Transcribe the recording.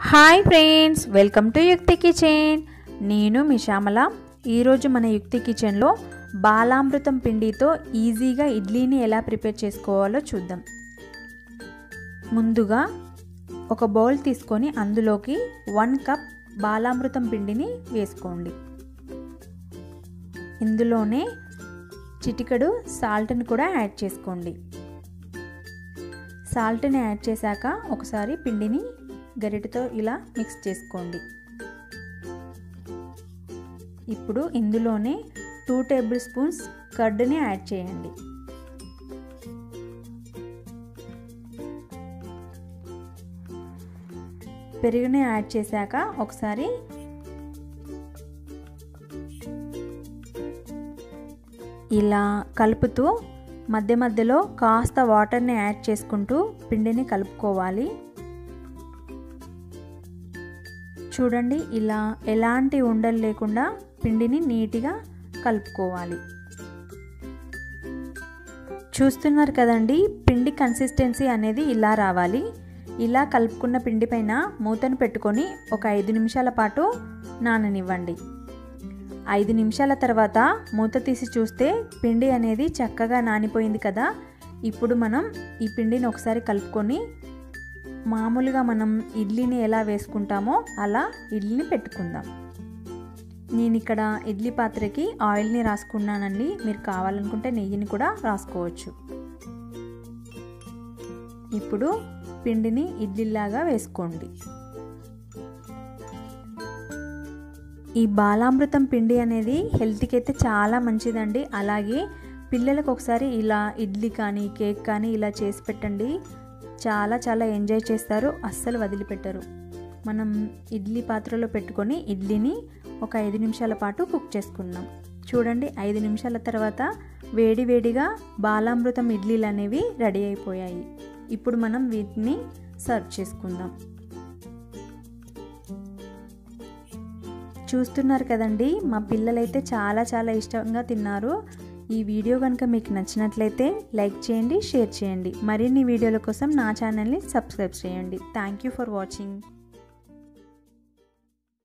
Hi friends, welcome to యుక్తి kitchen. నేను మీ శ్యామల. ఈరోజు మన యుక్తి కిచెన్లో బాలామృతం పిండితో ఈజీగా ఇడ్లీని ఎలా ప్రిపేర్ చేసుకోవాలో చూద్దాం. ముందుగా ఒక బౌల్ తీసుకొని అందులోకి 1 కప్ బాలామృతం పిండిని వేసుకోండి. ఇందులోనే చిటికెడు సాల్ట్ని కూడా యాడ్ చేసుకోండి. సాల్ట్ని యాడ్ చేశాక ఒకసారి పిండిని గరిటెతో ఇలా మిక్స్ చేసుకోండి. ఇప్పుడు ఇందులోనే 2 టేబుల్ స్పూన్స్ కర్డ్ని యాడ్ చేయండి. పెరుగుని యాడ్ చేశాక ఒకసారి ఇలా కలుపుతూ మధ్య మధ్యలో కాస్త వాటర్ని యాడ్ చేసుకుంటూ పిండిని కలుపుకోవాలి. చూడండి, ఇలా ఎలాంటి ఉండలు లేకుండా పిండిని నీట్గా కలుపుకోవాలి. చూస్తున్నారు కదండి, పిండి కన్సిస్టెన్సీ అనేది ఇలా రావాలి. ఇలా కలుపుకున్న పిండి పైన మూతను పెట్టుకొని ఒక 5 నిమిషాల పాటు నాననివ్వండి. 5 నిమిషాల తర్వాత మూత తీసి చూస్తే పిండి అనేది చక్కగా నానిపోయింది కదా. ఇప్పుడు మనం ఈ పిండిని ఒకసారి కలుపుకొని మామూలుగా మనం ఇడ్లీని ఎలా వేసుకుంటామో అలా ఇడ్లీని పెట్టుకుందాం. నేను ఇక్కడ ఇడ్లీ పాత్రకి ఆయిల్ని రాసుకున్నానండి. మీరు కావాలనుకుంటే నెయ్యిని కూడా రాసుకోవచ్చు. ఇప్పుడు పిండిని ఇడ్లీలాగా వేసుకోండి. ఈ బాలామృతం పిండి అనేది హెల్త్కి అయితే చాలా మంచిదండి. అలాగే పిల్లలకు ఒకసారి ఇలా ఇడ్లీ కానీ కేక్ కానీ ఇలా చేసి పెట్టండి. చాలా చాలా ఎంజాయ్ చేస్తారు, అస్సలు వదిలిపెట్టరు. మనం ఇడ్లీ పాత్రలో పెట్టుకొని ఇడ్లీని ఒక 5 నిమిషాల పాటు కుక్ చేసుకున్నాం. చూడండి, 5 నిమిషాల తర్వాత వేడి వేడిగా బాలామృతం ఇడ్లీలు అనేవి రెడీ అయిపోయాయి. ఇప్పుడు మనం వీటిని సర్వ్ చేసుకుందాం. చూస్తున్నారు కదండి, మా పిల్లలైతే చాలా చాలా ఇష్టంగా తిన్నారు. ఈ వీడియో కనుక మీకు నచ్చినట్లయితే లైక్ చేయండి, షేర్ చేయండి. మరిన్ని వీడియోల కోసం నా ఛానల్ని సబ్స్క్రైబ్ చేయండి. Thank you for watching.